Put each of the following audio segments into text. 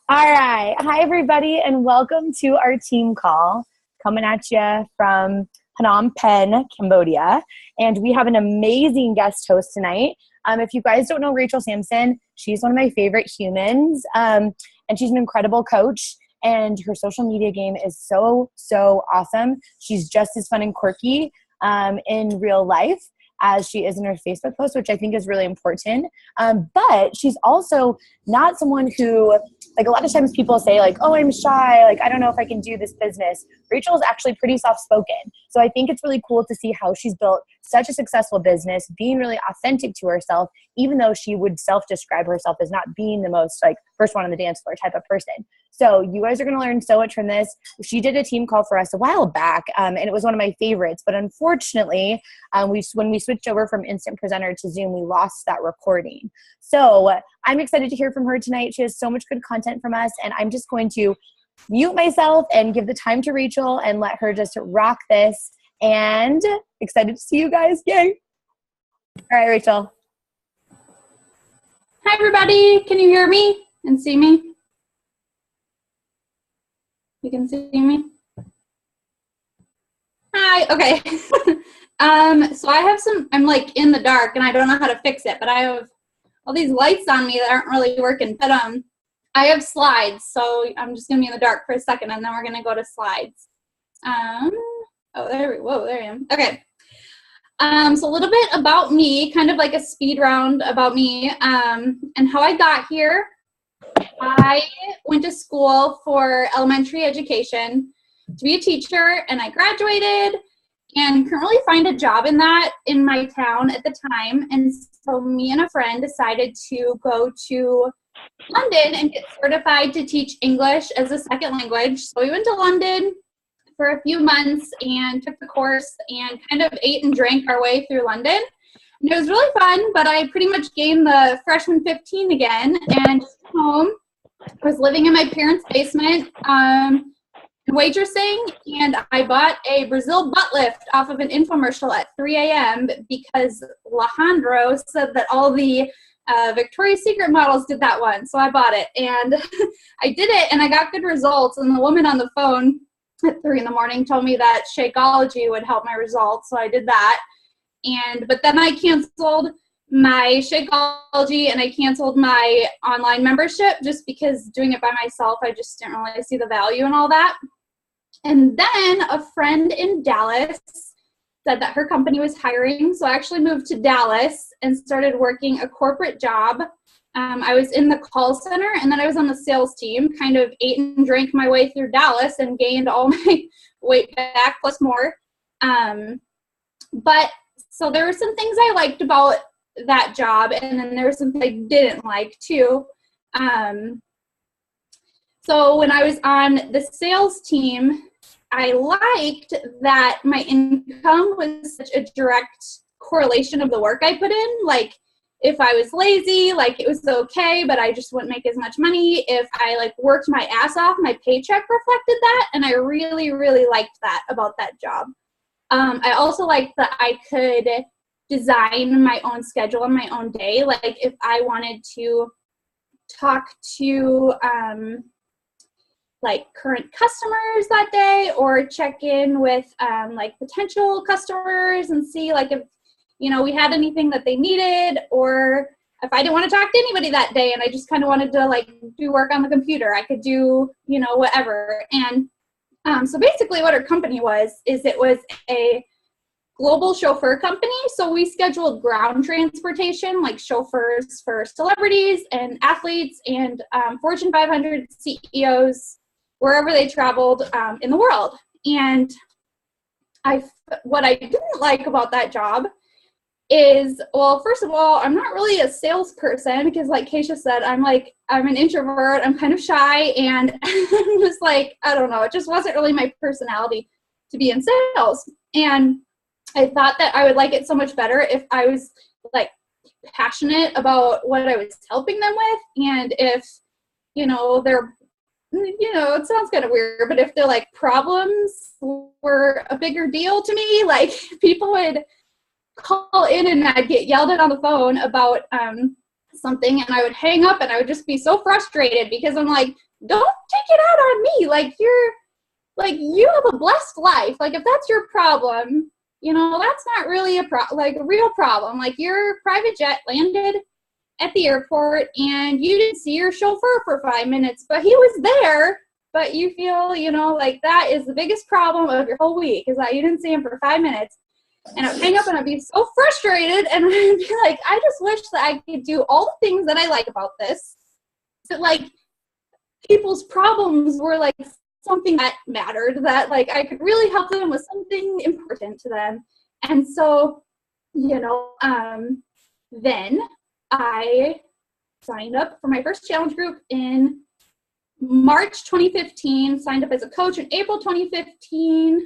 All right. Hi, everybody, and welcome to our team call coming at you from Phnom Penh, Cambodia. And we have an amazing guest host tonight. If you guys don't know Rachel Sampson, she's one of my favorite humans, and she's an incredible coach. And her social media game is so awesome. She's just as fun and quirky in real life as she is in her Facebook post, which I think is really important. But she's also not someone who, like, a lot of times people say, like, oh, I'm shy, like, I don't know if I can do this business. Rachel is actually pretty soft-spoken. So I think it's really cool to see how she's built such a successful business, being really authentic to herself, even though she would self-describe herself as not being the most, like, first one on the dance floor type of person. So you guys are going to learn so much from this. She did a team call for us a while back, and it was one of my favorites. But unfortunately, when we switched over from Instant Presenter to Zoom, we lost that recording. So I'm excited to hear from her tonight. She has so much good content from us, and I'm just going to mute myself and give the time to Rachel and let her just rock this. And excited to see you guys. Yay. All right, Rachel. Hi, everybody. Can you hear me and see me? You can see me? Hi. Okay. So I have I'm like in the dark and I don't know how to fix it, but I have all these lights on me that aren't really working. But I have slides, so I'm just gonna be in the dark for a second, and then we're gonna go to slides. There I am. Okay. So a little bit about me, kind of like a speed round about me, and how I got here. I went to school for elementary education to be a teacher, and I graduated and couldn't really find a job in my town at the time. And so me and a friend decided to go to London and get certified to teach English as a second language. So we went to London for a few months and took the course and kind of ate and drank our way through London. And it was really fun, but I pretty much gained the freshman 15 again and just came home. I was living in my parents' basement, waitressing, and I bought a Brazil butt lift off of an infomercial at 3 a.m. because Alejandro said that all the Victoria's Secret models did that one. So I bought it, and I did it, and I got good results. And the woman on the phone at 3 a.m. told me that Shakeology would help my results. So I did that. But then I canceled my Shakeology and I canceled my online membership just because doing it by myself, I just didn't really see the value in all that. And then a friend in Dallas said that her company was hiring. So I actually moved to Dallas and started working a corporate job. I was in the call center, and then I was on the sales team, kind of ate and drank my way through Dallas and gained all my weight back plus more. But so there were some things I liked about that job, and then there were some things I didn't like too. So when I was on the sales team, I liked that my income was such a direct correlation of the work I put in. Like, if I was lazy, like, it was okay, but I just wouldn't make as much money. If I like worked my ass off, my paycheck reflected that, and I really liked that about that job. I also liked that I could design my own schedule and my own day. Like, if I wanted to talk to like current customers that day, or check in with like potential customers and see like if we had anything that they needed, or if I didn't want to talk to anybody that day and I just kind of wanted to like do work on the computer, I could do whatever. And so basically what our company was it was a global chauffeur company. So we scheduled ground transportation, like chauffeurs for celebrities and athletes and Fortune 500 CEOs, wherever they traveled in the world. And what I didn't like about that job is, well, first of all, I'm not really a salesperson because, like Keisha said, I'm an introvert. I'm kind of shy, and I'm just like, I don't know. It just wasn't really my personality to be in sales. And I thought that I would like it so much better if I was like passionate about what I was helping them with, and if they're it sounds kind of weird, but if their like problems were a bigger deal to me, like people would call in and I'd get yelled at on the phone about something, and I would hang up and I would just be so frustrated because I'm like, don't take it out on me. Like, you have a blessed life. Like, if that's your problem, you know, that's not really a real problem. Like, your private jet landed at the airport and you didn't see your chauffeur for 5 minutes, but he was there. But you feel, you know, like that is the biggest problem of your whole week, is that you didn't see him for 5 minutes. And I'd hang up and I'd be so frustrated, and I'd be like, I just wish that I could do all the things that I like about this. That, like, people's problems were like something that mattered, that like I could really help them with something important to them. And so, you know, then I signed up for my first challenge group in March 2015, signed up as a coach in April 2015,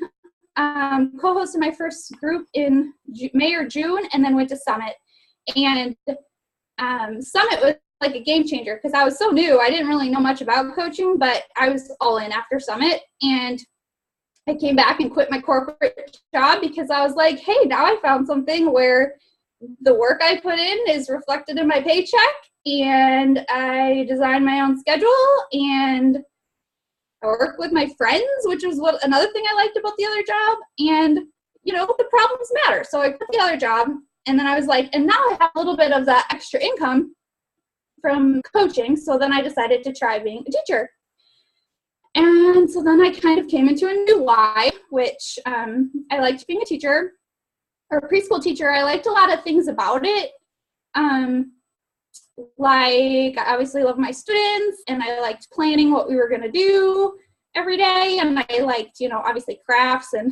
co-hosted my first group in May or June, and then went to Summit. And Summit was like a game changer because I was so new. I didn't really know much about coaching, but I was all in after Summit. And I came back and quit my corporate job because I was like, hey, now I found something where the work I put in is reflected in my paycheck, and I design my own schedule, and I work with my friends, which was another thing I liked about the other job. And, you know, the problems matter. So I quit the other job, and then I was like, and now I have a little bit of that extra income from coaching. So then I decided to try being a teacher. And so then I kind of came into a new why, which I liked being a teacher or a preschool teacher. I liked a lot of things about it. Like, I obviously love my students, and I liked planning what we were going to do every day. And I liked, you know, obviously crafts and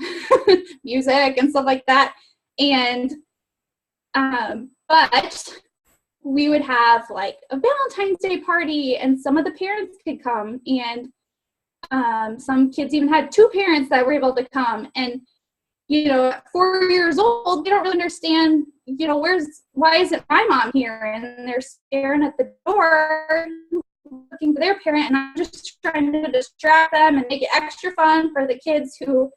music and stuff like that. And, but we would have like a Valentine's Day party, and some of the parents could come, and some kids even had 2 parents that were able to come. And, you know, at 4 years old, they don't really understand, you know, why isn't my mom here? And they're staring at the door looking for their parent, and I'm just trying to distract them and make it extra fun for the kids who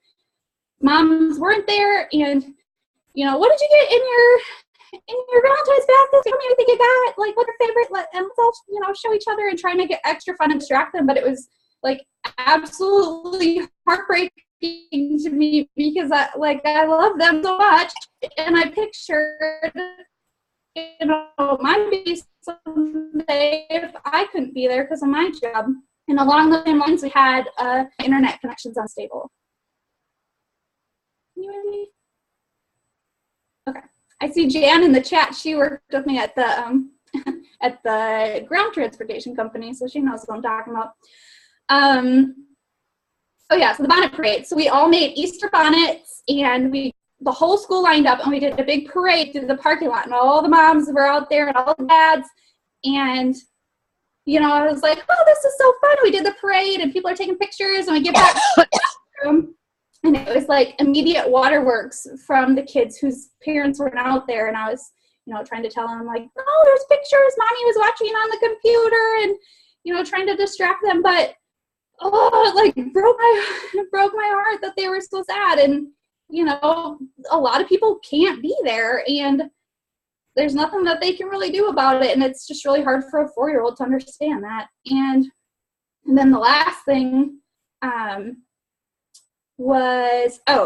moms weren't there. And, you know, what did you get in your Valentine's basket? Tell me everything you got, like, what's your favorite, and let's all, you know, show each other and try and make it extra fun and distract them. But it was like absolutely heartbreaking to me because I love them so much, and I pictured, you know, my baby someday if I couldn't be there because of my job. And along the same lines, we had internet connections unstable. Can you hear me? Okay. I see Jan in the chat. She worked with me at the at the ground transportation company, so she knows what I'm talking about. Oh yeah, so the bonnet parade. So we all made Easter bonnets, and the whole school lined up, and we did a big parade through the parking lot, and all the moms were out there and all the dads. And, you know, I was like, oh, this is so fun. We did the parade, and people are taking pictures, and we get back to the room, and it was like immediate waterworks from the kids whose parents weren't out there. And I was, you know, trying to tell them, like, oh, there's pictures. Mommy was watching on the computer, and, you know, trying to distract them. But oh, like broke my heart that they were so sad. And, you know, a lot of people can't be there, and there's nothing that they can really do about it. And it's just really hard for a 4-year-old to understand that. And then the last thing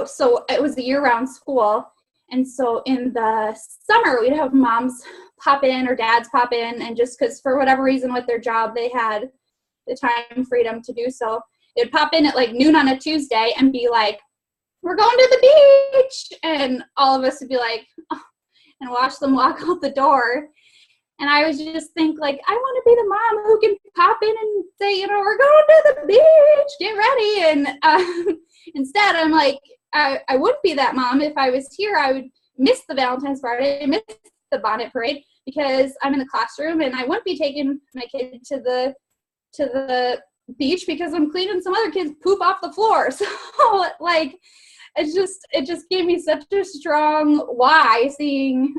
so it was a year-round school. And so in the summer, we'd have moms pop in or dads pop in, and just because for whatever reason with their job, they had the time freedom to do so. They'd pop in at like noon on a Tuesday and be like, we're going to the beach. And all of us would be like, oh, and watch them walk out the door. And I would just think, like, I want to be the mom who can pop in and say, you know, we're going to the beach, get ready. And instead, I'm like, I wouldn't be that mom. If I was here, I would miss the Valentine's party, miss the bonnet parade, because I'm in the classroom, and I wouldn't be taking my kid to the beach because I'm cleaning some other kids' poop off the floor. So, like, it just gave me such a strong why, seeing,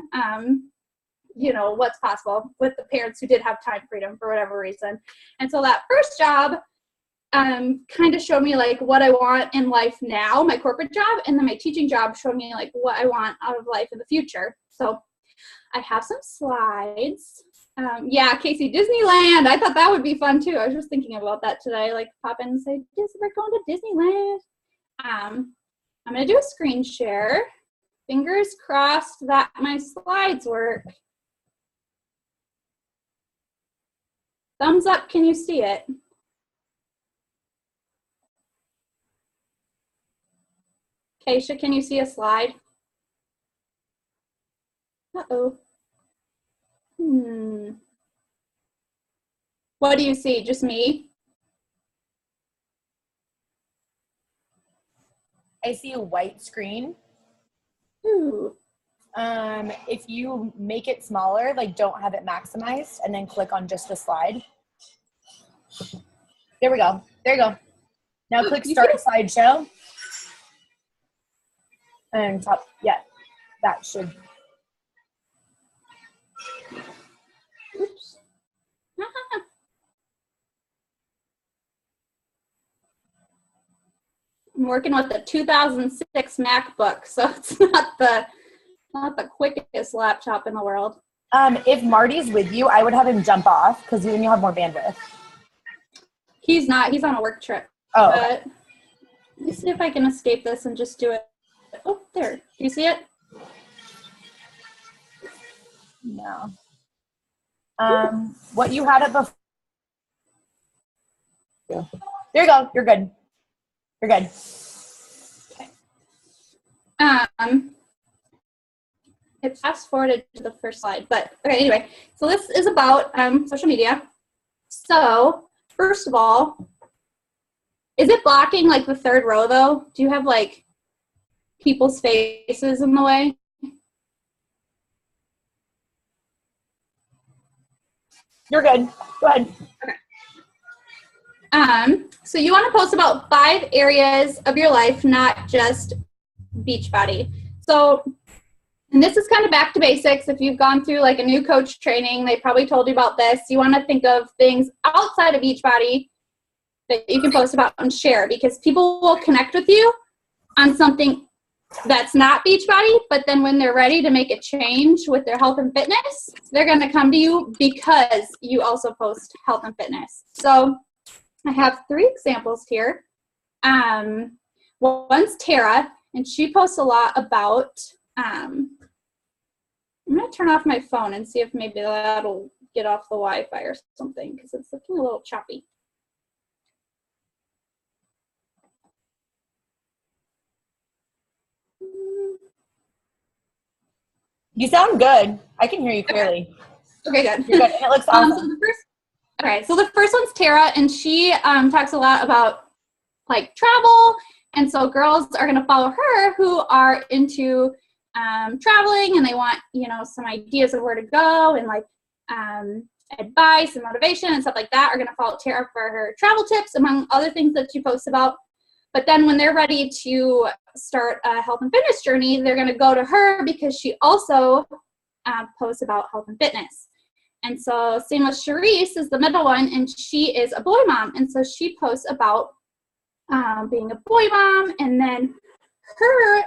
you know, what's possible with the parents who did have time freedom for whatever reason. And so that first job kind of showed me like what I want in life now, my corporate job, and then my teaching job showed me like what I want out of life in the future. So I have some slides. Yeah, Casey, Disneyland. I thought that would be fun too. I was just thinking about that today. Like pop in and say, we're going to Disneyland. I'm going to do a screen share. Fingers crossed that my slides work. Thumbs up, can you see it? Keisha, can you see a slide? Uh-oh. What do you see? Just me? I see a white screen. Ooh. If you make it smaller, like don't have it maximized, and then click on just the slide. There we go. There you go. Now click start slideshow. And top, yeah, that should. Oops. I'm working with the 2006 MacBook, so it's not the quickest laptop in the world. If Marty's with you, I would have him jump off because then you'll have more bandwidth. He's not. He's on a work trip. Oh. But let me see if I can escape this and just do it. Oh, there. Do you see it? No. What you had it before. There you go. You're good. You're good. Okay. It fast forwarded to the first slide, but okay, anyway. So this is about social media. So first of all, is it blocking like the third row though? Do you have like people's faces in the way? You're good. Go ahead. Okay. So you want to post about 5 areas of your life, not just Beachbody. So, and this is kind of back to basics. If you've gone through like a new coach training, they probably told you about this. You want to think of things outside of Beachbody that you can post about and share, because people will connect with you on something that's not Beachbody, but then when they're ready to make a change with their health and fitness, they're going to come to you because you also post health and fitness. So I have 3 examples here. One's Tara, and she posts a lot about, I'm going to turn off my phone and see if maybe that'll get off the Wi-Fi or something, because it's looking a little choppy. You sound good. I can hear you clearly. Okay, good. You're good. It looks awesome. So the first one's Tara, and she talks a lot about like travel, and so girls are going to follow her who are into traveling, and they want, you know, some ideas of where to go and like advice and motivation and stuff like that, are going to follow Tara for her travel tips, among other things that she posts about. But then when they're ready to start a health and fitness journey, they're going to go to her because she also posts about health and fitness. And so same with Charisse is the middle one, and she is a boy mom. And so she posts about being a boy mom, and then her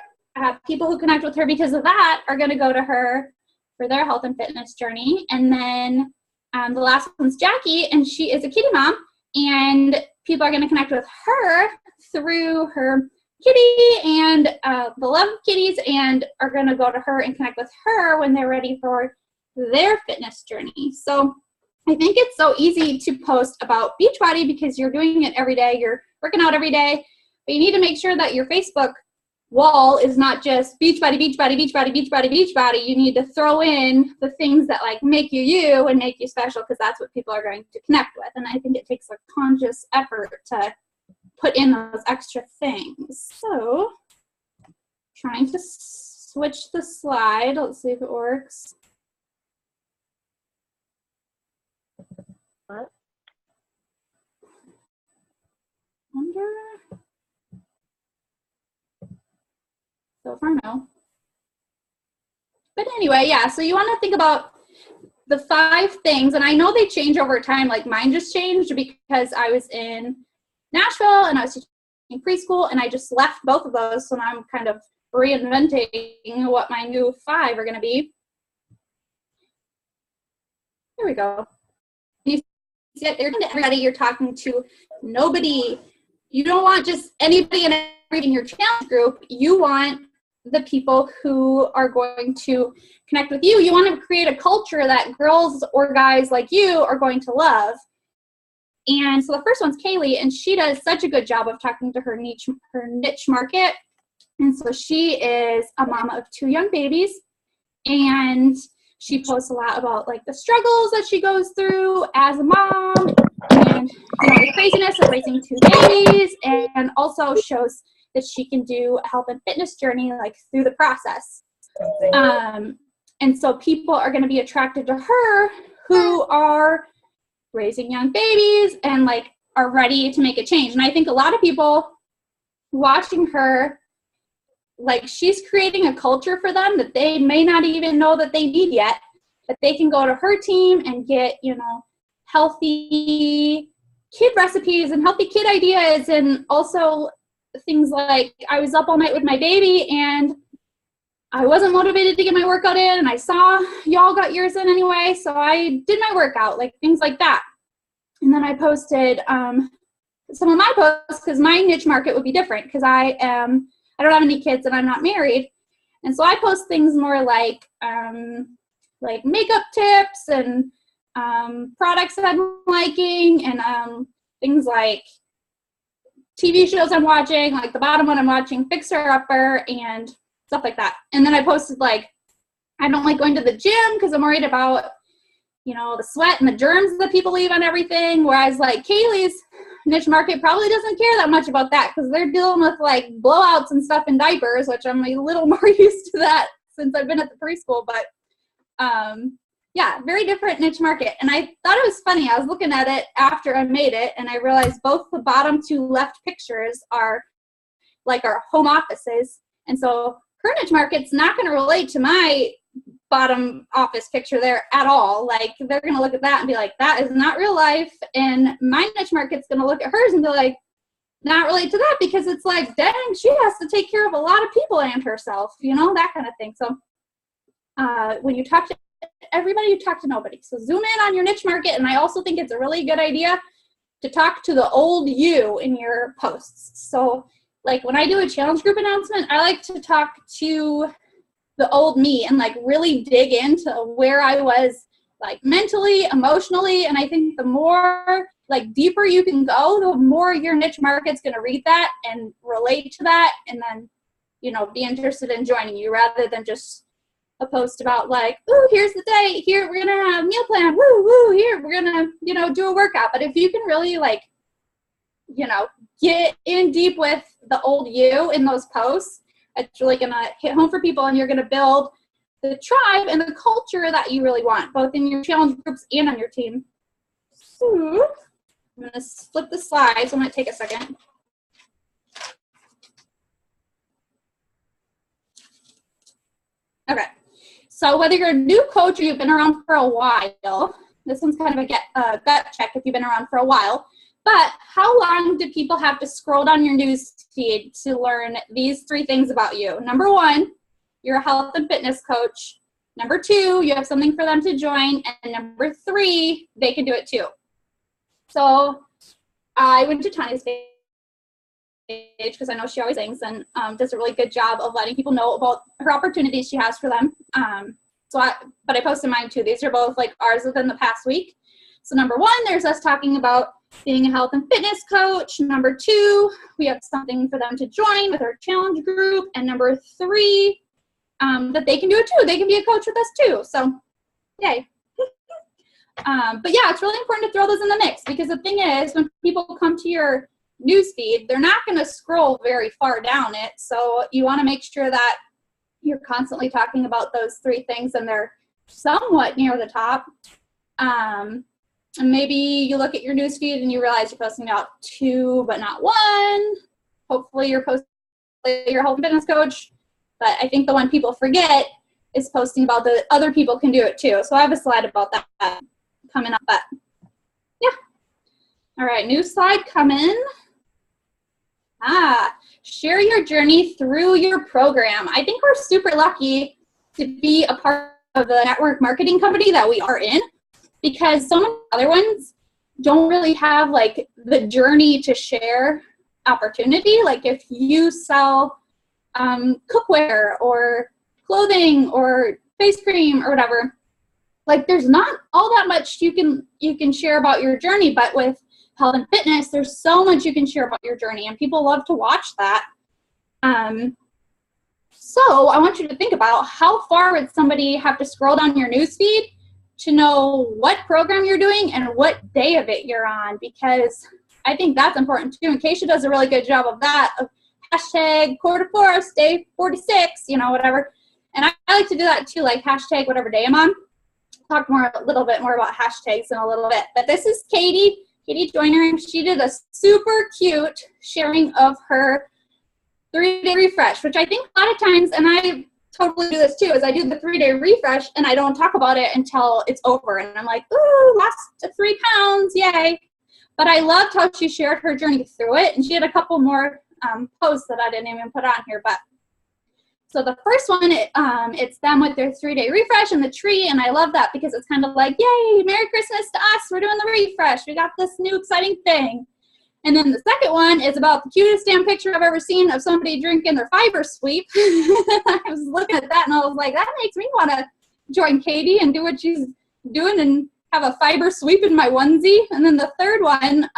people who connect with her because of that are going to go to her for their health and fitness journey. And then the last one's Jackie, and she is a kitty mom, and people are going to connect with her through her kitty and the love of kitties, and are going to go to her and connect with her when they're ready for their fitness journey. So I think it's so easy to post about Beachbody because you're doing it every day, you're working out every day, but you need to make sure that your Facebook wall is not just Beachbody, Beachbody, Beachbody, Beachbody, Beachbody. You need to throw in the things that like make you you and make you special, because that's what people are going to connect with. And I think it takes a conscious effort to put in those extra things. So trying to switch the slide. Let's see if it works. What? Wonder. So far, no. But anyway, yeah, so you want to think about the 5 things, and I know they change over time. Like mine just changed because I was in Nashville and I was teaching preschool, and I just left both of those, so now I'm kind of reinventing what my new 5 are going to be. Here we go. You see it there to everybody you're talking to. Nobody, you don't want just anybody and everything in your challenge group. You want the people who are going to connect with you. You want to create a culture that girls or guys like you are going to love. And so the first one's Kaylee, and she does such a good job of talking to her niche market. And so she is a mama of 2 young babies, and she posts a lot about like the struggles that she goes through as a mom, and the craziness of raising 2 babies, and also shows that she can do a health and fitness journey like through the process. And so people are going to be attracted to her who are raising young babies and like are ready to make a change. And I think a lot of people watching her, like she's creating a culture for them that they may not even know that they need yet, but they can go to her team and get, healthy kid recipes and healthy kid ideas. And also things like, I was up all night with my baby and I wasn't motivated to get my workout in, and I saw y'all got yours in anyway, so I did my workout, like things like that. And then I posted some of my posts because my niche market would be different because I don't have any kids and I'm not married. And so I post things more like makeup tips and products that I'm liking, and things like TV shows I'm watching, like the bottom one I'm watching, Fixer Upper, and stuff like that. And then I posted like, I don't like going to the gym because I'm worried about, the sweat and the germs that people leave on everything. Whereas like Kaylee's niche market probably doesn't care that much about that because they're dealing with like blowouts and stuff in diapers, which I'm a little more used to that since I've been at the preschool. But yeah, very different niche market. And I thought it was funny. I was looking at it after I made it, and I realized both the bottom 2 left pictures are like our home offices. And so her niche market's not going to relate to my bottom office picture there at all. Like they're going to look at that and be like, that is not real life. And my niche market's going to look at hers and be like, not relate to that, because it's like, dang, she has to take care of a lot of people and herself, that kind of thing. So when you talk to everybody, you talk to nobody. So zoom in on your niche market. And I also think it's a really good idea to talk to the old you in your posts. So like when I do a challenge group announcement, I like to talk to the old me and like really dig into where I was like mentally, emotionally. And I think the more like deeper you can go, the more your niche market's going to read that and relate to that. And then, be interested in joining you rather than just a post about like, ooh, here's the day. Here, we're going to have a meal plan. Woo, woo, here, we're going to, do a workout. But if you can really like, get in deep with the old you in those posts, it's really going to hit home for people, and you're going to build the tribe and the culture that you really want, both in your challenge groups and on your team. So I'm going to flip the slides. I'm going to take a second. Okay. So whether you're a new coach or you've been around for a while, this one's kind of a gut check if you've been around for a while. But how long do people have to scroll down your news feed to learn these 3 things about you? Number 1, you're a health and fitness coach. Number 2, you have something for them to join. And number 3, they can do it too. So I went to Tanya's page because I know she always sings and does a really good job of letting people know about her opportunities she has for them. But I posted mine too. These are both like ours within the past week. So number 1, there's us talking about being a health and fitness coach. Number 2, we have something for them to join with our challenge group. And number 3, that they can do it too. They can be a coach with us too. So, yay. But yeah, it's really important to throw those in the mix, because the thing is, when people come to your news feed, they're not going to scroll very far down it. So you want to make sure that you're constantly talking about those 3 things and they're somewhat near the top. And maybe you look at your newsfeed and you realize you're posting about 2, but not 1. Hopefully you're posting your health and fitness coach. But I think the one people forget is posting about the other people can do it too. So I have a slide about that coming up. But yeah. All right, new slide coming. Share your journey through your program. I think we're super lucky to be a part of the network marketing company that we are in. because some of the other ones don't really have like the journey to share opportunity. Like if you sell cookware or clothing or face cream or whatever, like there's not all that much you can share about your journey. But with health and fitness, there's so much you can share about your journey, and people love to watch that. So I want you to think about how far would somebody have to scroll down your newsfeed to know what program you're doing and what day of it you're on, because I think that's important too. And Keisha does a really good job of that, of hashtag quarter force, day 46, you know, whatever. And I like to do that too, like hashtag whatever day I'm on. Talk a little bit more about hashtags in a little bit. But this is Katie Joyner. She did a super cute sharing of her 3-day refresh, which I think a lot of times, and I totally do this too, is I do the 3-day refresh and I don't talk about it until it's over. And I'm like, ooh, lost 3 pounds, yay. But I loved how she shared her journey through it. And she had a couple more posts that I didn't even put on here. But so the first one, it's them with their 3-day refresh and the tree. And I love that because it's kind of like, yay, Merry Christmas to us. We're doing the refresh. We got this new exciting thing. And then the second one is about the cutest damn picture I've ever seen of somebody drinking their fiber sweep. I was looking at that and I was like, that makes me want to join Katie and do what she's doing and have a fiber sweep in my onesie. And then the third one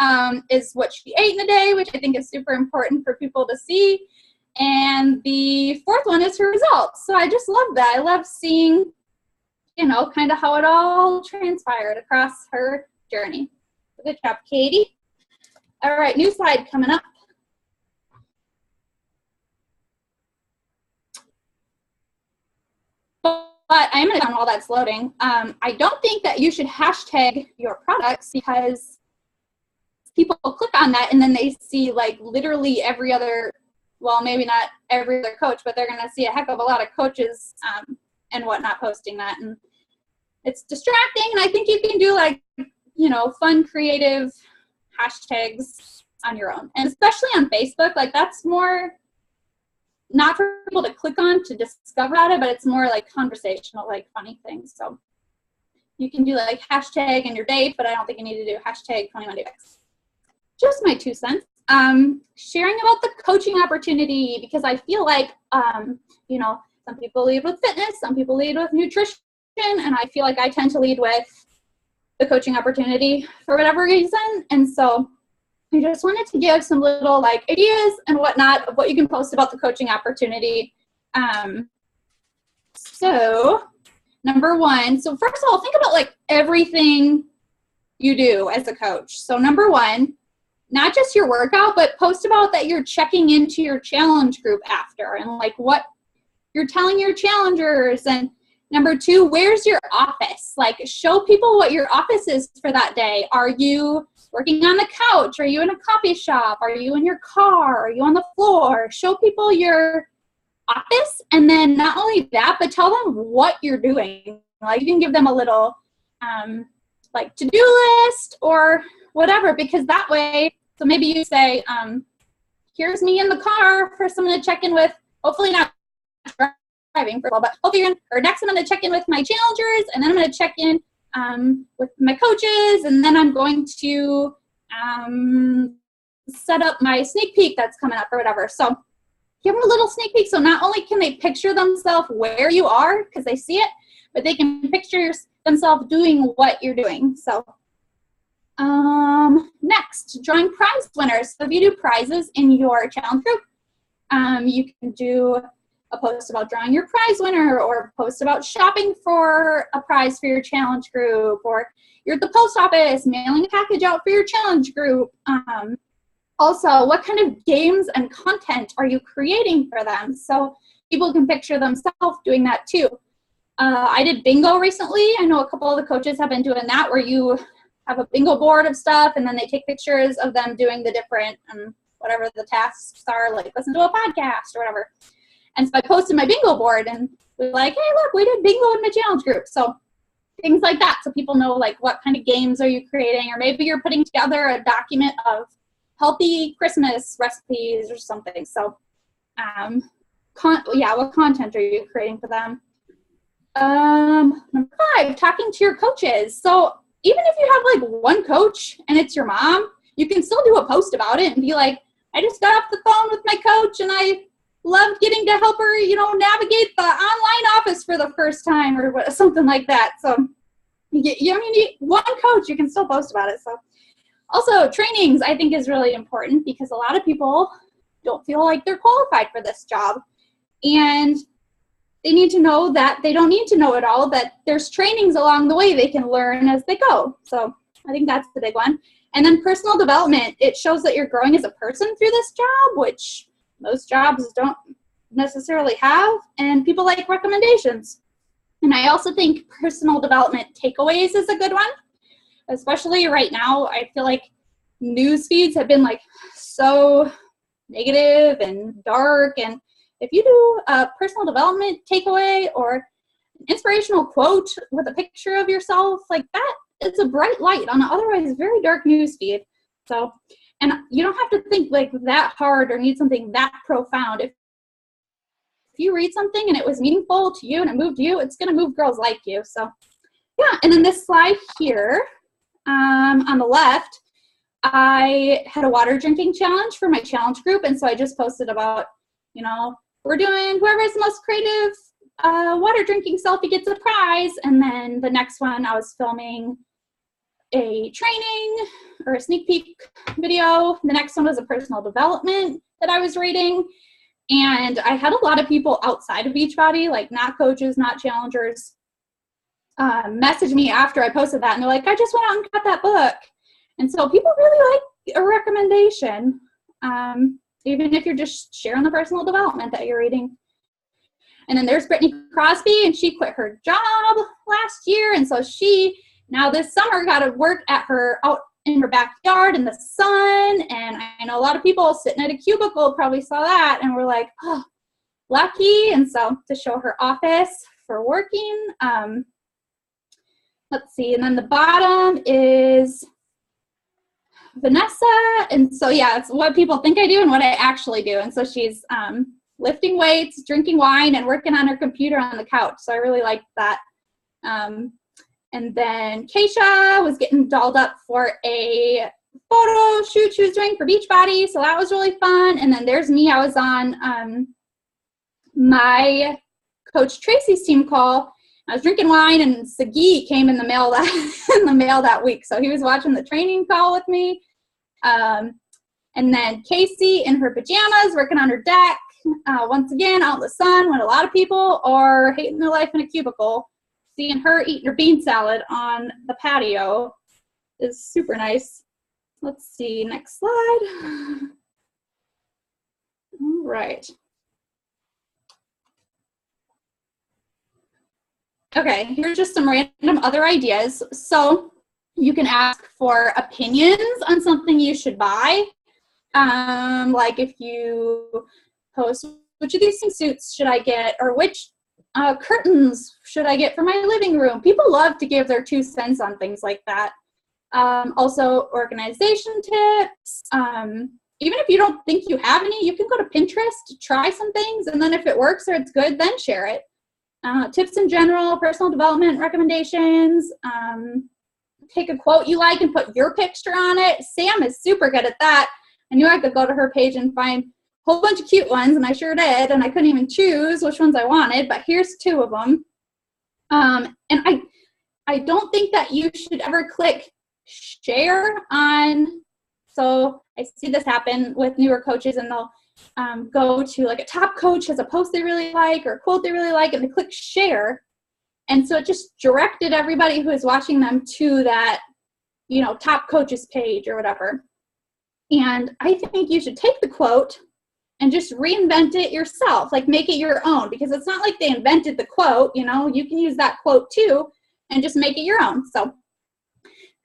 is what she ate in a day, which I think is super important for people to see. And the fourth one is her results. So I just love that. I love seeing, you know, kind of how it all transpired across her journey. Good job, Katie. All right, new slide coming up. But I'm going to on while that's loading. I don't think that you should hashtag your products because people click on that and then they see like literally every other, well, maybe not every other coach, but they're going to see a heck of a lot of coaches and whatnot posting that. And it's distracting. And I think you can do like, you know, fun, creative hashtags on your own, and especially on Facebook, like that's more not for people to click on to discover about it, but it's more like conversational, like funny things. So you can do like hashtag and your date, but I don't think you need to do hashtag 21 day fix. Just my 2 cents. Sharing about the coaching opportunity, because I feel like you know, some people lead with fitness, some people lead with nutrition, and I feel like I tend to lead with the coaching opportunity for whatever reason. And so I just wanted to give some little like ideas and whatnot of what you can post about the coaching opportunity. So number one, so first of all, think about like everything you do as a coach. So number one, not just your workout, but post about that you're checking into your challenge group after and like what you're telling your challengers. And number two, where's your office? Like show people what your office is for that day. Are you working on the couch? Are you in a coffee shop? Are you in your car? Are you on the floor? Show people your office. And then not only that, but tell them what you're doing. Like you can give them a little like to-do list or whatever, because that way, so maybe you say, here's me in the car for someone to check in with, hopefully not driving for a while, but hopefully or next I'm going to check in with my challengers, and then I'm going to check in with my coaches, and then I'm going to set up my sneak peek that's coming up or whatever. So give them a little sneak peek. So not only can they picture themselves where you are because they see it, but they can picture themselves doing what you're doing. So next, drawing prize winners. So if you do prizes in your challenge group, you can do a post about drawing your prize winner, or a post about shopping for a prize for your challenge group, or you're at the post office mailing a package out for your challenge group. Also, what kind of games and content are you creating for them? So people can picture themselves doing that too. I did bingo recently. I know a couple of the coaches have been doing that, where you have a bingo board of stuff, and then they take pictures of them doing the different, whatever the tasks are, like listen to a podcast or whatever. And so I posted my bingo board and was like, hey, look, we did bingo in my challenge group. So things like that, so people know like what kind of games are you creating, or maybe you're putting together a document of healthy Christmas recipes or something. So what content are you creating for them? Number 5, talking to your coaches. So even if you have like one coach and it's your mom, you can still do a post about it and be like, I just got off the phone with my coach and I loved getting to help her, navigate the online office for the first time or something like that. So, one coach, you can still post about it. So, also trainings, I think, is really important because a lot of people don't feel like they're qualified for this job. And they need to know that they don't need to know it all, that there's trainings along the way they can learn as they go. So I think that's the big one. And then personal development, it shows that you're growing as a person through this job, which most jobs don't necessarily have. And people like recommendations. And I also think personal development takeaways is a good one, especially right now. I feel like news feeds have been like so negative and dark, and if you do a personal development takeaway or an inspirational quote with a picture of yourself, like that, it's a bright light on an otherwise very dark news feed. So, and you don't have to think like that hard or need something that profound. If you read something and it was meaningful to you and it moved you, it's going to move girls like you. So, yeah. And then this slide here on the left, I had a water drinking challenge for my challenge group. And so I just posted about, we're doing whoever is the most creative water drinking selfie gets a prize. And then the next one, I was filming a training or a sneak peek video. The next one was a personal development that I was rating. And I had a lot of people outside of Beachbody, like not coaches, not challengers, message me after I posted that. And they're like, I just went out and got that book. And so people really like a recommendation. Even if you're just sharing the personal development that you're reading. And then there's Brittany Crosby, and she quit her job last year. And so she now this summer got to work out in her backyard in the sun. And I know a lot of people sitting at a cubicle probably saw that and were like, oh, lucky. And so to show her office for working. Let's see. And then the bottom is Vanessa, and so yeah, it's what people think I do and what I actually do. And so she's lifting weights, drinking wine, and working on her computer on the couch. So I really liked that. And then Keisha was getting dolled up for a photo shoot she was doing for Beachbody, so that was really fun. And then there's me. I was on my coach Tracy's team call. I was drinking wine, and Sagi came in the mail that week. So he was watching the training call with me. And then Casey in her pajamas working on her deck. Once again, out in the sun when a lot of people are hating their life in a cubicle. Seeing her eating her bean salad on the patio is super nice. Let's see, next slide. All right. Okay, here's just some random other ideas. So you can ask for opinions on something you should buy. Like if you post, which of these suits should I get, or which curtains should I get for my living room? People love to give their 2 cents on things like that. Also, organization tips. Even if you don't think you have any, you can go to Pinterest, try some things, and then if it works or it's good, then share it. Tips in general, personal development recommendations. Take a quote you like and put your picture on it. Sam is super good at that. I knew I could go to her page and find a whole bunch of cute ones, and I sure did, and I couldn't even choose which ones I wanted, but here's 2 of them. And I don't think that you should ever click share on, so I see this happen with newer coaches, and they'll go to like a top coach has a post they really like or a quote they really like, and they click share. And so it just directed everybody who is watching them to that, top coach's page or whatever. And I think you should take the quote and just reinvent it yourself, like make it your own, because it's not like they invented the quote, you can use that quote too and just make it your own. So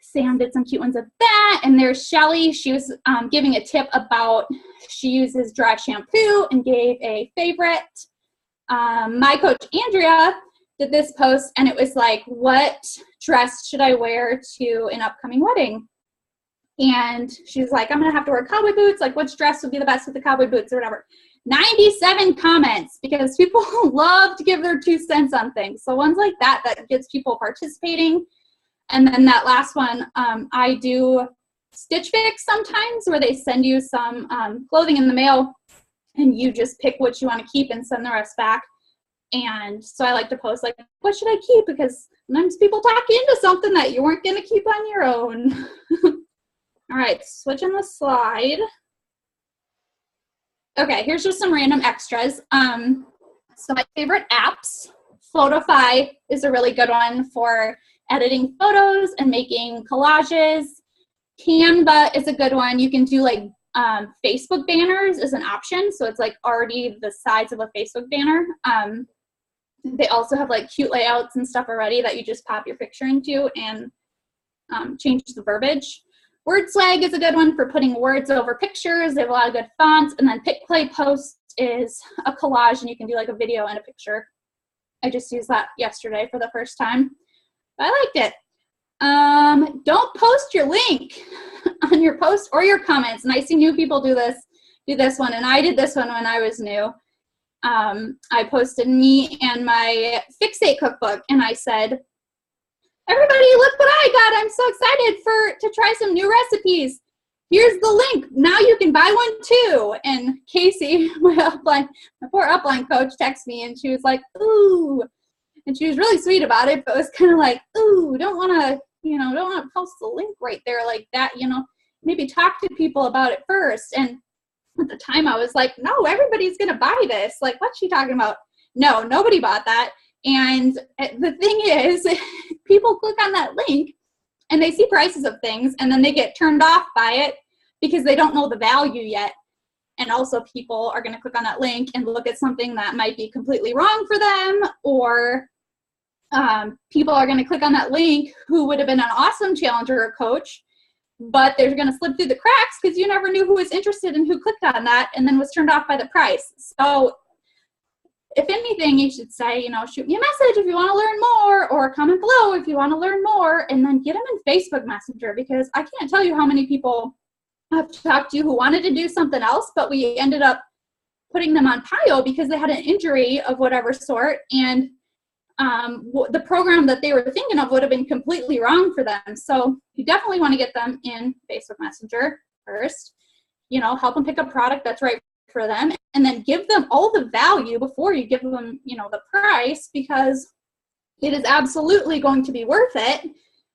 Sam did some cute ones of that. And there's Shelly. She was giving a tip about she uses dry shampoo and gave a favorite. My coach Andrea did this post, and it was like, what dress should I wear to an upcoming wedding? And she's like, I'm going to have to wear cowboy boots. Like, which dress would be the best with the cowboy boots or whatever. 97 comments, because people love to give their 2 cents on things. So ones like that gets people participating. And then that last one, I do Stitch Fix sometimes, where they send you some clothing in the mail and you just pick what you want to keep and send the rest back. And so I like to post like, what should I keep? Because sometimes people talk you into something that you weren't going to keep on your own. All right, switching the slide. Okay, here's just some random extras. So my favorite apps, Photify is a really good one for editing photos and making collages. Canva is a good one. You can do like Facebook banners is an option. So it's like already the size of a Facebook banner. They also have like cute layouts and stuff already that you just pop your picture into and change the verbiage. WordSwag is a good one for putting words over pictures. They have a lot of good fonts. And then Pick Play Post is a collage, and you can do like a video and a picture. I just used that yesterday for the first time. I liked it. Don't post your link on your post or your comments. And I see new people do this one, and I did this one when I was new. I posted me and my Fixate cookbook, and I said, everybody, look what I got. I'm so excited to try some new recipes. Here's the link. Now you can buy one too. And Casey, my poor upline coach, texted me, and she was like, ooh. And she was really sweet about it, but it was kind of like, ooh, don't want to post the link right there like that, maybe talk to people about it first. And at the time I was like, no, everybody's going to buy this. Like, what's she talking about? No, nobody bought that. And the thing is, people click on that link and they see prices of things, and then they get turned off by it because they don't know the value yet. And also people are going to click on that link and look at something that might be completely wrong for them, or people are going to click on that link who would have been an awesome challenger or coach, but they're going to slip through the cracks because you never knew who was interested and who clicked on that and then was turned off by the price. So if anything, you should say, shoot me a message if you want to learn more, or comment below if you want to learn more, and then get them in Facebook Messenger, because I can't tell you how many people I've talked to who wanted to do something else, but we ended up putting them on PIO because they had an injury of whatever sort, and the program that they were thinking of would have been completely wrong for them. So you definitely want to get them in Facebook Messenger first, help them pick a product that's right for them, and then give them all the value before you give them, the price, because it is absolutely going to be worth it,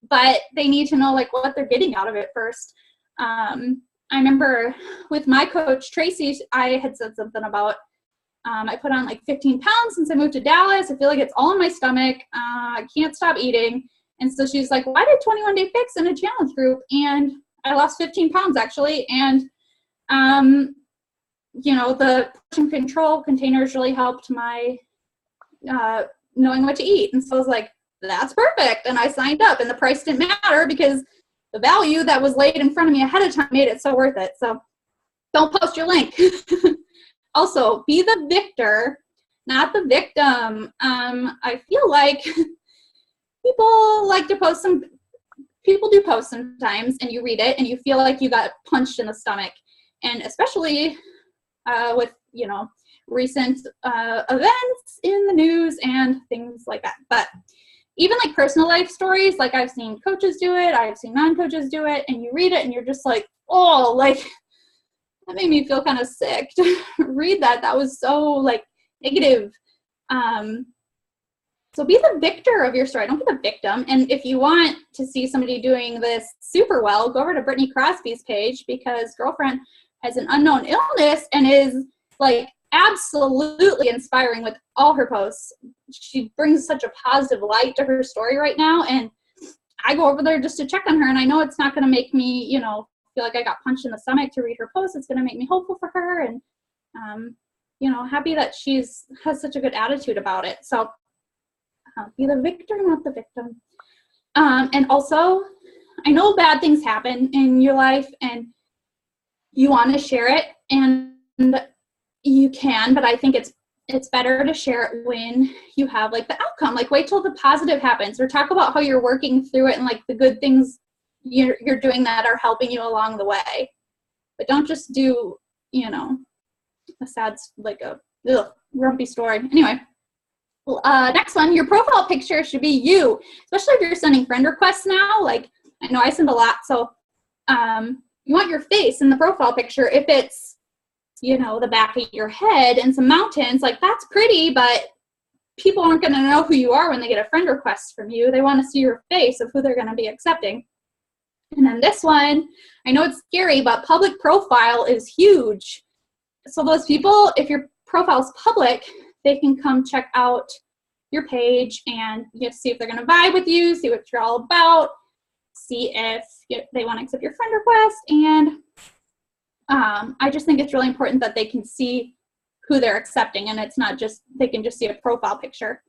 but they need to know like what they're getting out of it first. I remember with my coach, Tracy, I had said something about, I put on like 15 pounds since I moved to Dallas. I feel like it's all in my stomach. I can't stop eating. And so she's like, well, I did 21 Day Fix in a challenge group, and I lost 15 pounds actually. And, the portion control containers really helped my knowing what to eat. And so I was like, that's perfect. And I signed up, and the price didn't matter because the value that was laid in front of me ahead of time made it so worth it. So don't post your link. Also, be the victor, not the victim. I feel like people like to post people do post sometimes, and you read it and you feel like you got punched in the stomach. And especially with, recent events in the news and things like that. But even like personal life stories, like I've seen coaches do it, I've seen non-coaches do it, and you read it and you're just like, oh, like that made me feel kind of sick to read that. That was so like negative. So be the victor of your story. Don't be the victim. And if you want to see somebody doing this super well, go over to Brittany Crosby's page, because girlfriend has an unknown illness and is like absolutely inspiring with all her posts. She brings such a positive light to her story right now. And I go over there just to check on her. And I know it's not going to make me, feel like I got punched in the stomach to read her post. It's going to make me hopeful for her. And, happy that has such a good attitude about it. So be the victor, not the victim. And also, I know bad things happen in your life and you want to share it, and you can, but I think it's better to share it when you have like the outcome. Like wait till the positive happens, or talk about how you're working through it and like the good things you're doing that are helping you along the way. But don't just do, a sad, like a grumpy story. Anyway, Next one, your profile picture should be you, especially if you're sending friend requests now. Like, I know I send a lot, so you want your face in the profile picture. If it's, you know, the back of your head and some mountains, like that's pretty, but people aren't going to know who you are when they get a friend request from you. They want to see your face of who they're going to be accepting. And then this one, I know it's scary, but public profile is huge. So those people, if your profile is public, they can come check out your page and see if they're going to vibe with you, see what you're all about, see if they want to accept your friend request. And I just think it's really important that they can see who they're accepting, and it's not just, they can just see a profile picture.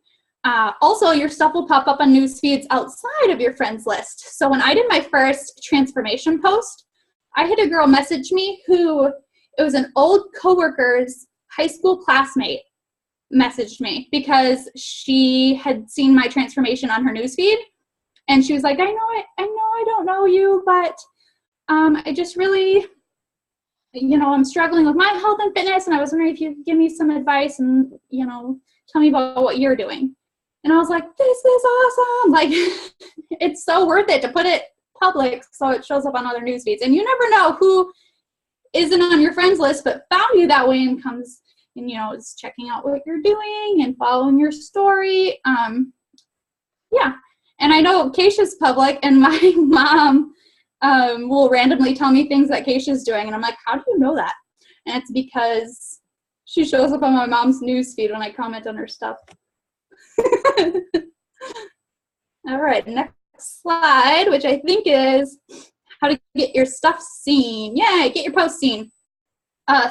Also, your stuff will pop up on news feeds outside of your friends list. So when I did my first transformation post, I had a girl message me who, it was an old coworker's high school classmate messaged me because she had seen my transformation on her news feed. And she was like, I know I don't know you, but I just really, I'm struggling with my health and fitness, and I was wondering if you could give me some advice and, tell me about what you're doing. And I was like, this is awesome. Like, it's so worth it to put it public so it shows up on other news feeds. And you never know who isn't on your friends list but found you that way and comes and, is checking out what you're doing and following your story. Yeah. And I know Keisha's public, and my mom will randomly tell me things that Keisha's doing. And I'm like, how do you know that? And it's because she shows up on my mom's news feed when I comment on her stuff. All right, next slide, which I think is how to get your stuff seen. Yeah, get your posts seen.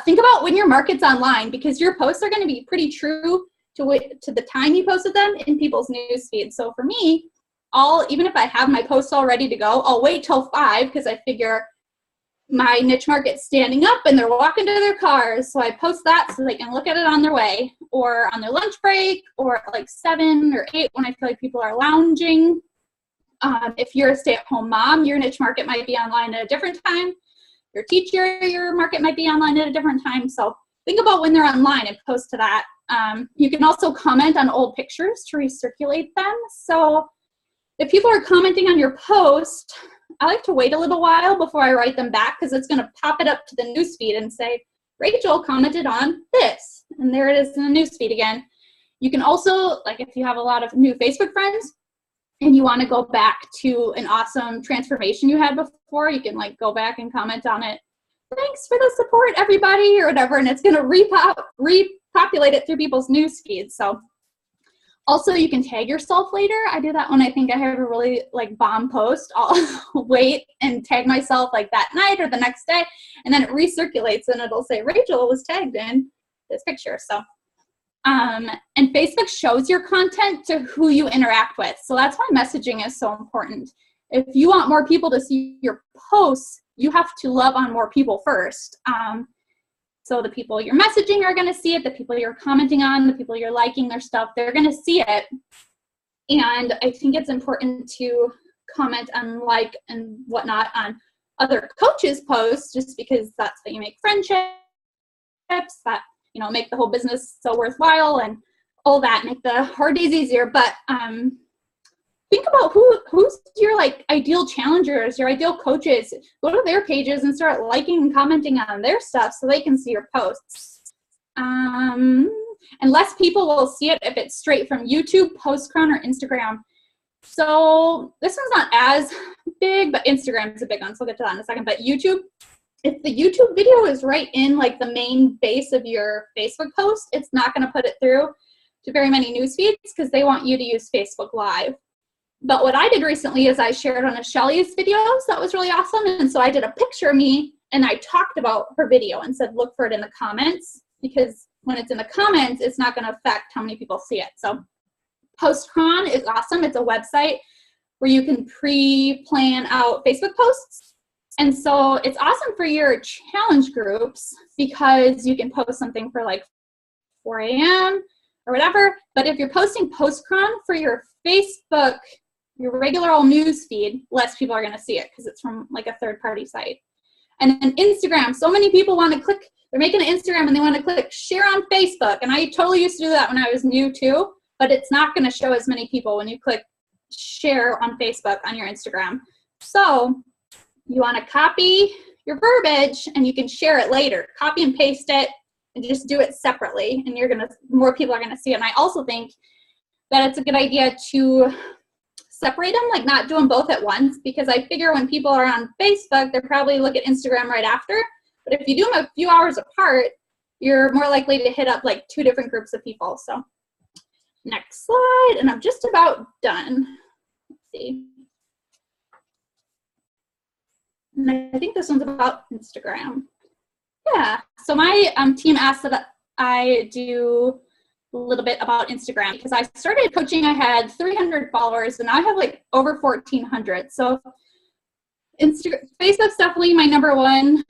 Think about when your market's online, because your posts are going to be pretty true to the time you posted them in people's news feed. So for me, even if I have my posts all ready to go, I'll wait till 5 because I figure my niche market's standing up and they're walking to their cars. So I post that so they can look at it on their way or on their lunch break or at like 7 or 8 when I feel like people are lounging. If you're a stay-at-home mom, your niche market might be online at a different time. Your teacher, your market might be online at a different time. So think about when they're online and post to that. You can also comment on old pictures to recirculate them. So if people are commenting on your post, I like to wait a little while before I write them back because it's going to pop it up to the newsfeed and say, Rachel commented on this. And there it is in the newsfeed again. You can also, like if you have a lot of new Facebook friends and you want to go back to an awesome transformation you had before, you can like go back and comment on it. Thanks for the support, everybody, or whatever. And it's going to repopulate it through people's news feeds. So also, you can tag yourself later. I do that when I think I have a really bomb post. I'll wait and tag myself that night or the next day, and then it recirculates and it'll say Rachel was tagged in this picture. So, and Facebook shows your content to who you interact with. So that's why messaging is so important. If you want more people to see your posts, you have to love on more people first. So the people you're messaging are going to see it, the people you're commenting on, the people you're liking their stuff, they're going to see it. And I think it's important to comment and like and whatnot on other coaches' posts just because that's how you make friendships, that, make the whole business so worthwhile and all that, make the hard days easier. But think about who's your ideal challengers, your ideal coaches. Go to their pages and start liking and commenting on their stuff so they can see your posts. And less people will see it if it's straight from YouTube, Postcron, or Instagram. So this one's not as big, but Instagram is a big one. So we'll get to that in a second. But YouTube, if the YouTube video is right in the main base of your Facebook post, it's not going to put it through to very many news feeds because they want you to use Facebook Live. But what I did recently is I shared one of Shelly's videos. That was really awesome. And so I did a picture of me and I talked about her video and said, look for it in the comments, because when it's in the comments, it's not going to affect how many people see it. So Postcron is awesome. It's a website where you can pre-plan out Facebook posts. And so it's awesome for your challenge groups because you can post something for 4 a.m. or whatever. But if you're posting Postcron for your Facebook, your regular old news feed, less people are going to see it because it's from a third-party site. And then Instagram, so many people want to click, they're making an Instagram and they want to click share on Facebook. And I totally used to do that when I was new too. but it's not going to show as many people when you click share on Facebook on your Instagram. So you want to copy your verbiage and you can share it later. Copy and paste it and just do it separately, and more people are going to see it. And I also think that it's a good idea to separate them, like not do them both at once, because I figure when people are on Facebook, they'll probably look at Instagram right after. But if you do them a few hours apart, you're more likely to hit up like 2 different groups of people. So next slide, and I'm just about done. Let's see. And I think this one's about Instagram. Yeah, so my team asked that I do a little bit about Instagram, because I started coaching, I had 300 followers, and now I have like over 1,400. So Facebook's definitely my number 1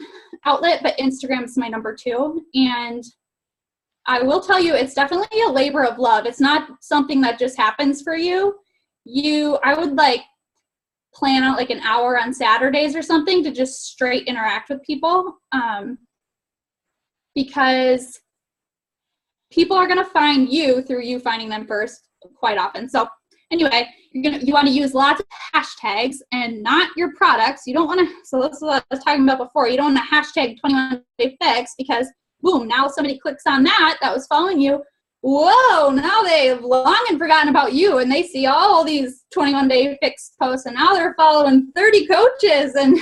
outlet, but Instagram's my number 2. And I will tell you, it's definitely a labor of love. It's not something that just happens for you. I would like plan out like an hour on Saturdays or something to just straight interact with people, because people are going to find you through you finding them first quite often. So anyway, you want to use lots of hashtags and not your products. You don't want to, so this is what I was talking about before. You don't want to hashtag 21 Day Fix, because boom, now somebody clicks on that was following you. Whoa, now they've long and forgotten about you, and they see all these 21 Day Fix posts, and now they're following 30 coaches, and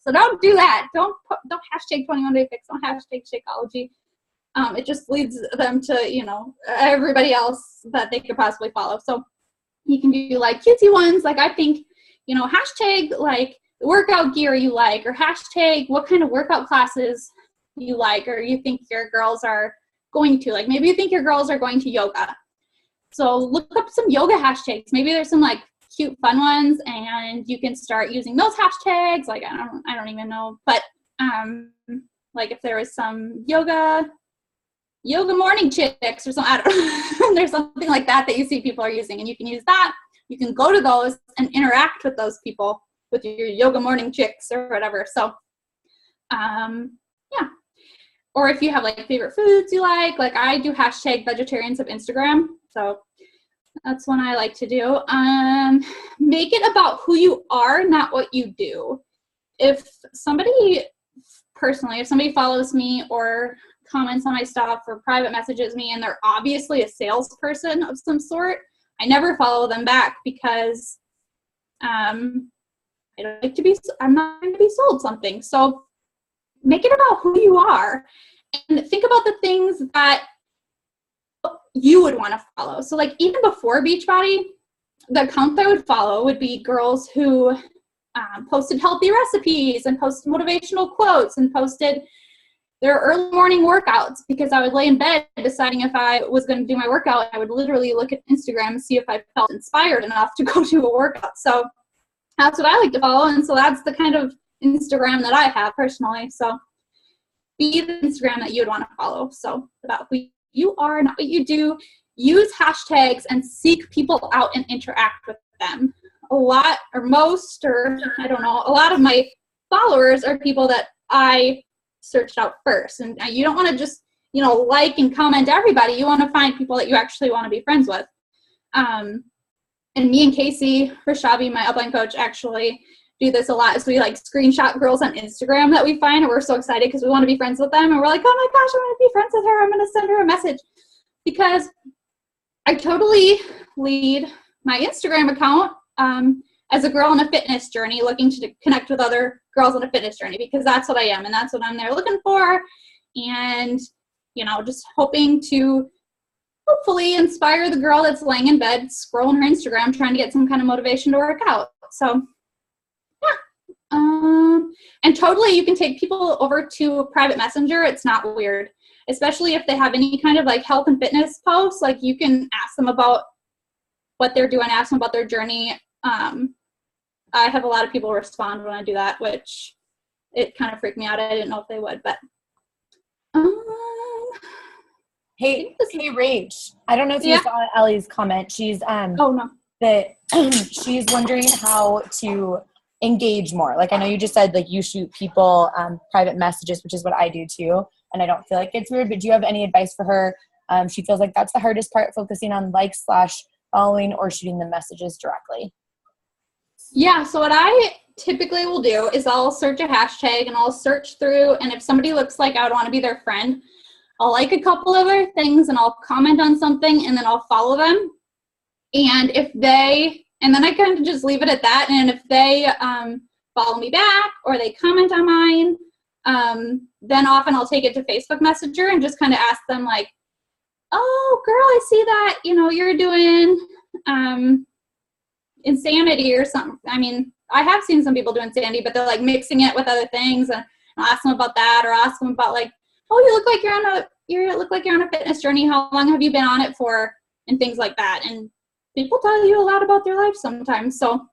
so don't do that. Don't hashtag 21 Day Fix. Don't hashtag Shakeology. It just leads them to, everybody else that they could possibly follow. So you can do like cutesy ones. Like I think, hashtag like the workout gear you like, or hashtag what kind of workout classes you like, or you think your girls are going to. Like maybe you think your girls are going to yoga. So look up some yoga hashtags. Maybe there's some like cute fun ones, and you can start using those hashtags. Like I don't even know, but like if there was some yoga morning chicks or something, I don't know. There's something like that you see people are using, and you can use that. You can go to those and interact with those people with your yoga morning chicks or whatever. So yeah. Or if you have like favorite foods you like I do hashtag vegetarians of Instagram. So that's one I like to do. Make it about who you are, not what you do. If somebody follows me or comments on my stuff or private messages me and they're obviously a salesperson of some sort, I never follow them back, because I'm not going to be sold something. So make it about who you are, and think about the things that you would want to follow. So like even before Beachbody, the accounts I would follow would be girls who posted healthy recipes and posted motivational quotes and posted their early morning workouts, because I would lay in bed deciding if I was going to do my workout. I would literally look at Instagram and see if I felt inspired enough to go do a workout. So that's what I like to follow. And so that's the kind of Instagram that I have personally. So be the Instagram that you would want to follow. So about who you are, not what you do. Use hashtags and seek people out and interact with them. A lot of my followers are people that I searched out first. And you don't want to just, like and comment everybody. You want to find people that you actually want to be friends with. And me and Casey Rashabi, my upline coach, actually do this a lot. Is we like screenshot girls on Instagram that we find, and we're so excited because we want to be friends with them. And we're like, oh my gosh, I want to be friends with her. I'm going to send her a message, because I totally lead my Instagram account as a girl on a fitness journey, looking to connect with other girls on a fitness journey, because that's what I am, and that's what I'm there looking for. And, just hoping to hopefully inspire the girl that's laying in bed, scrolling her Instagram, trying to get some kind of motivation to work out. So, yeah. And totally you can take people over to private messenger. It's not weird, especially if they have any kind of like health and fitness posts. Like you can ask them about what they're doing, ask them about their journey. I have a lot of people respond when I do that, which it kind of freaked me out. I didn't know if they would, but Hey, Rach, I don't know if you saw Ellie's comment. She's she's wondering how to engage more. Like I know you just said like you shoot people private messages, which is what I do too, and I don't feel like it's weird, but do you have any advice for her She feels like that's the hardest part, focusing on likes / following or shooting the messages directly. Yeah, so what I typically will do is I'll search a hashtag and I'll search through, and if somebody looks like I would want to be their friend, I'll like a couple of other things and I'll comment on something and then I'll follow them. And then I kind of just leave it at that. And if they follow me back or they comment on mine, then often I'll take it to Facebook Messenger and just kind of ask them like, oh, girl, I see that, you're doing insanity or something. I mean, I have seen some people do insanity, but they're like mixing it with other things, and I'll ask them about that, or ask them about like, oh, you look like you're on a fitness journey. How long have you been on it for? And things like that. And people tell you a lot about their life sometimes. So,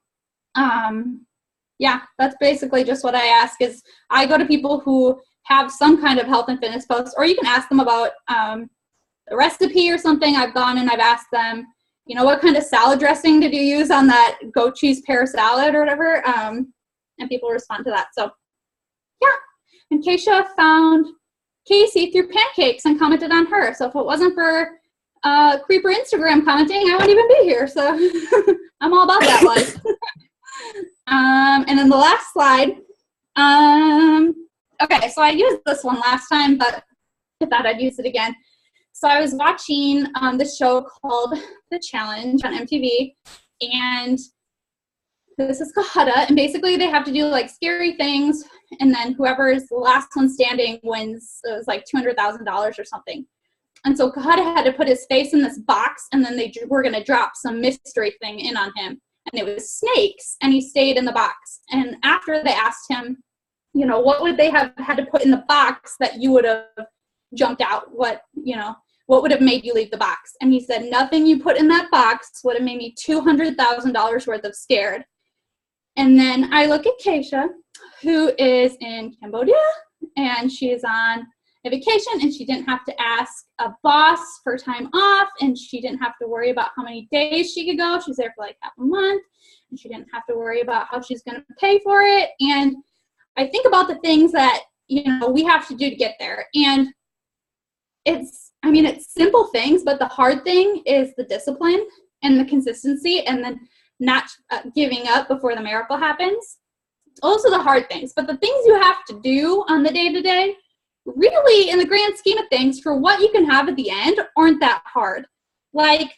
yeah, that's basically just what I ask. Is I go to people who have some kind of health and fitness post, or you can ask them about a recipe or something. I've gone and I've asked them, what kind of salad dressing did you use on that goat cheese pear salad or whatever? And people respond to that. So, yeah. And Keisha found Casey through pancakes and commented on her. So if it wasn't for creeper Instagram commenting, I wouldn't even be here. So I'm all about that life. And then the last slide. Okay, so I used this one last time, but I thought I'd use it again. So I was watching this show called The Challenge on MTV, and this is Kahada, and basically they have to do like scary things, and then whoever is the last one standing wins. It was like $200,000 or something. And so Kahada had to put his face in this box, and then they were going to drop some mystery thing in on him, and it was snakes, and he stayed in the box. And after they asked him, what would they have had to put in the box that you would have jumped out? What would have made you leave the box? And he said, nothing you put in that box would have made me $200,000 worth of scared. And then I look at Keisha, who is in Cambodia, and she is on a vacation, and she didn't have to ask a boss for time off, and she didn't have to worry about how many days she could go. She's there for like half a month, and she didn't have to worry about how she's going to pay for it. And I think about the things that, we have to do to get there. And it's simple things, but the hard thing is the discipline and the consistency, and then not giving up before the miracle happens. Also the hard things, but the things you have to do on the day-to-day, really, in the grand scheme of things, for what you can have at the end, aren't that hard. Like,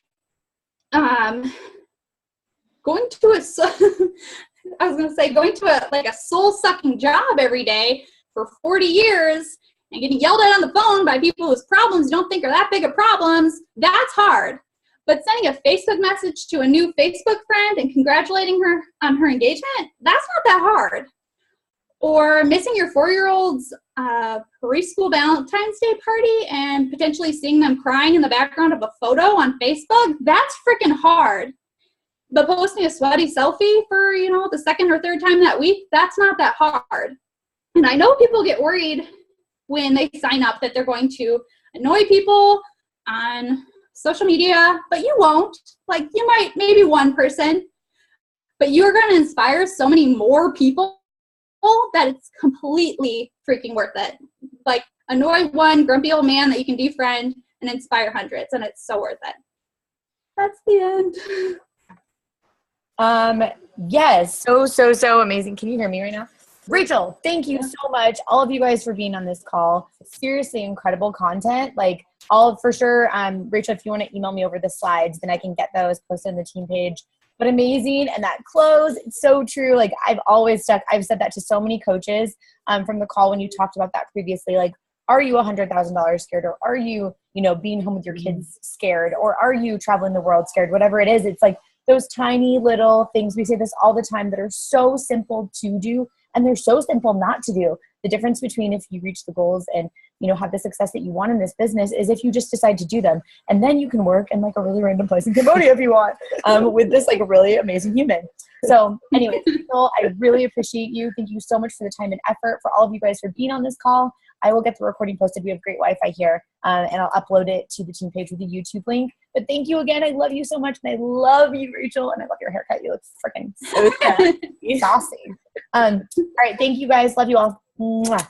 going to a soul-sucking job every day for 40 years and getting yelled at on the phone by people whose problems you don't think are that big of problems, that's hard. But sending a Facebook message to a new Facebook friend and congratulating her on her engagement, that's not that hard. Or missing your 4-year-old's preschool Valentine's Day party and potentially seeing them crying in the background of a photo on Facebook, that's freaking hard. But posting a sweaty selfie for, the second or third time that week, that's not that hard. And I know people get worried when they sign up that they're going to annoy people on social media, but you won't. Like, you might, maybe one person, but you're going to inspire so many more people that it's completely freaking worth it. Like, annoy one grumpy old man that you can defriend and inspire hundreds, and it's so worth it. That's the end. Yes, so amazing. Can you hear me right now? Rachel, thank you so much, all of you guys, for being on this call. Seriously incredible content. Like, all for sure. Rachel, if you want to email me over the slides, then I can get those posted on the team page. But amazing. And that close, it's so true. Like, I've said that to so many coaches from the call when you talked about that previously. Like, are you $100,000 scared? Or are you, being home with your kids scared? Or are you traveling the world scared? Whatever it is, it's like those tiny little things. We say this all the time that are so simple to do, and they're so simple not to do. The difference between if you reach the goals and, have the success that you want in this business is if you just decide to do them. And then you can work in like a really random place in Cambodia if you want, with this like really amazing human. So anyways, Rachel, I really appreciate you. Thank you so much for the time and effort, for all of you guys for being on this call. I will get the recording posted. We have great Wi-Fi here, and I'll upload it to the team page with the YouTube link. But thank you again. I love you so much, and I love you, Rachel, and I love your haircut. You look freaking so saucy. All right, thank you guys. Love you all. Mwah.